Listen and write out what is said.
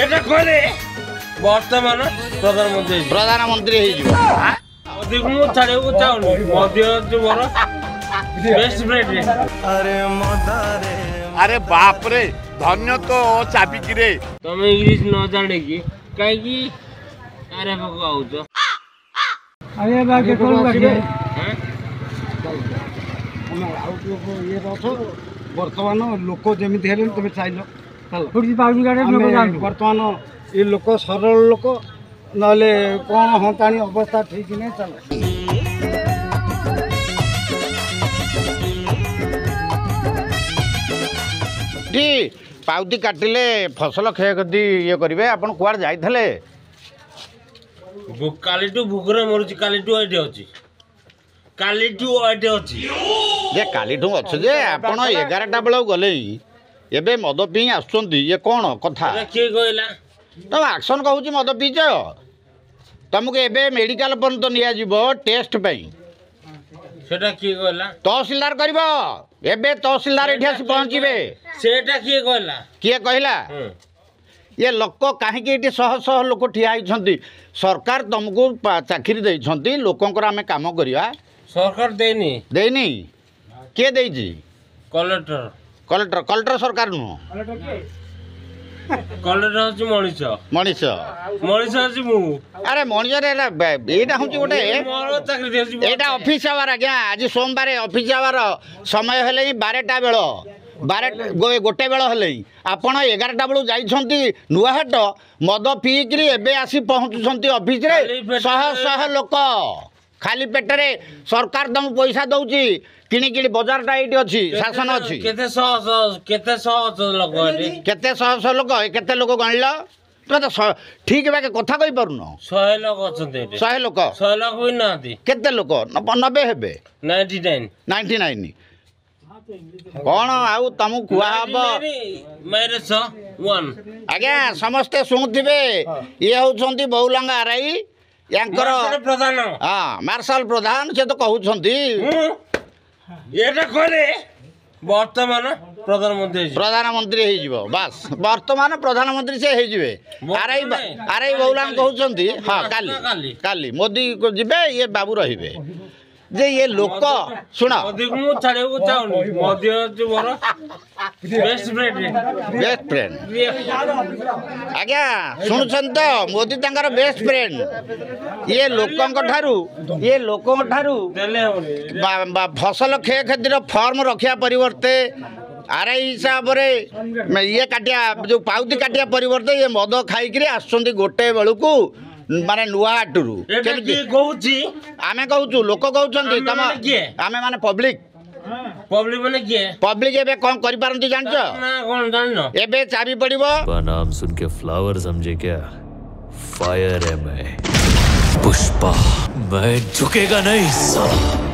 এটা কইলে বর্তমান প্রধানমন্ত্রী হইଯିବ মোদিକୁ ମୁଁ ଛାଡ଼ିବାକୁ ଚାହୁଁନି ମୋଦି ହେଉଛି ମୋର ବେଷ୍ଟ ଫ୍ରେଣ୍ଡ। अरे बाप रे धन्य तो चाबिकी रे तमे इंग्लिश न जाने की काई अरे पको आउछ अरे बाके कोन बाके हैं हम आउट लोक ये रथ वर्तमान लोक जेमिति हेले तमे चाइलो चल फुटी पाउडी गाडे लोक जान वर्तमान ये लोक सरल लोक नले कोन हंतानी अवस्था ठीक नै चल डी पाउती काटिले फसल क्षयक्षति ये करेंगे आपन कुआर जाइथले कालीटू भूखरे मरुची कालीटू एटे अछि कालीटू एटे अछि जे कालीटू अछि जे आपन 11टा बेला गले एबे मद पी आछंती ये कोन कथा के कहला तो एक्शन कहूची मद पीछ तुमको एबे मेडिकल पर्यंत निया जीवो टेस्ट पई सेटा के कहला तहसीलदार करबो एबे तहसीलदार एठी आसी पहुंचीबे सेटा के कहला किए कहला ये लोक कहीं शह शह लोक ठिया होती सरकार तुमको चाकरी देती लोकंर आम कम करवा सरकार देनी देनी किए देजी कलेक्टर कलेक्टर कलेक्टर सरकार नुह कलेक्टर हूँ मनीष मनीष मनीष हूँ मु अरे मनीष यहाँ हूँ गोटे यहाँ ऑफिस आवर आज्ञा आज सोमवार ऑफिस आवर समय हेले 12टा बेल 12 गोटे बेल हेले आपण 11टा बेलू जाइछंती नुआहाट मद पीकरी एबे आसी पहुँचुंट ऑफिस रे शह शह लोक खाली पेटरे सरकार तुम पैसा दौची किणी किणी बाजार टा ये अच्छी शासन अच्छी केते शह लोक केते लोक गणिल तुम तो ठीक बाके कथा कही पारुन 100 लोक अछंते 100 लोक भी नांती केते लोक 90 हेबे 99 कौन आउ तुम कुआ हम आज्ञा समस्ते शुणुवे ये होती बहुलंगा आरआई यांकर प्रधान हाँ मार्शल प्रधान से तो कहते वर्तमान प्रधानमंत्री हो बास वर्तमान प्रधानमंत्री से आरआई बहुलांग कहते हाँ काली मोदी को जीवे ये बाबू रहिबे जे ये लोक सुना बेस्ट फ्रेंड आज्ञा शुणुन तो मोदी तंकर बेस्ट फ्रेंड ये लोकों ठारू फसल क्षयक्षतिर फॉर्म रखा परिवर्ते आरआई हिसाब से ये काटिया जो पाउती काटिया परिवर्ते ये मद खाई गोटे बेलू को माने नुआहाटू आमे कहूँ लोक कहते आमे माने पब्लिक माने किए पब्लिक एबे कौन करि पारंती जानछ कौन जाननो एबे चाबी पड़िबो नाम सुन के फ्लावर समझे क्या फायर है मैं पुष्पा मैं झुकेगा नहीं साला।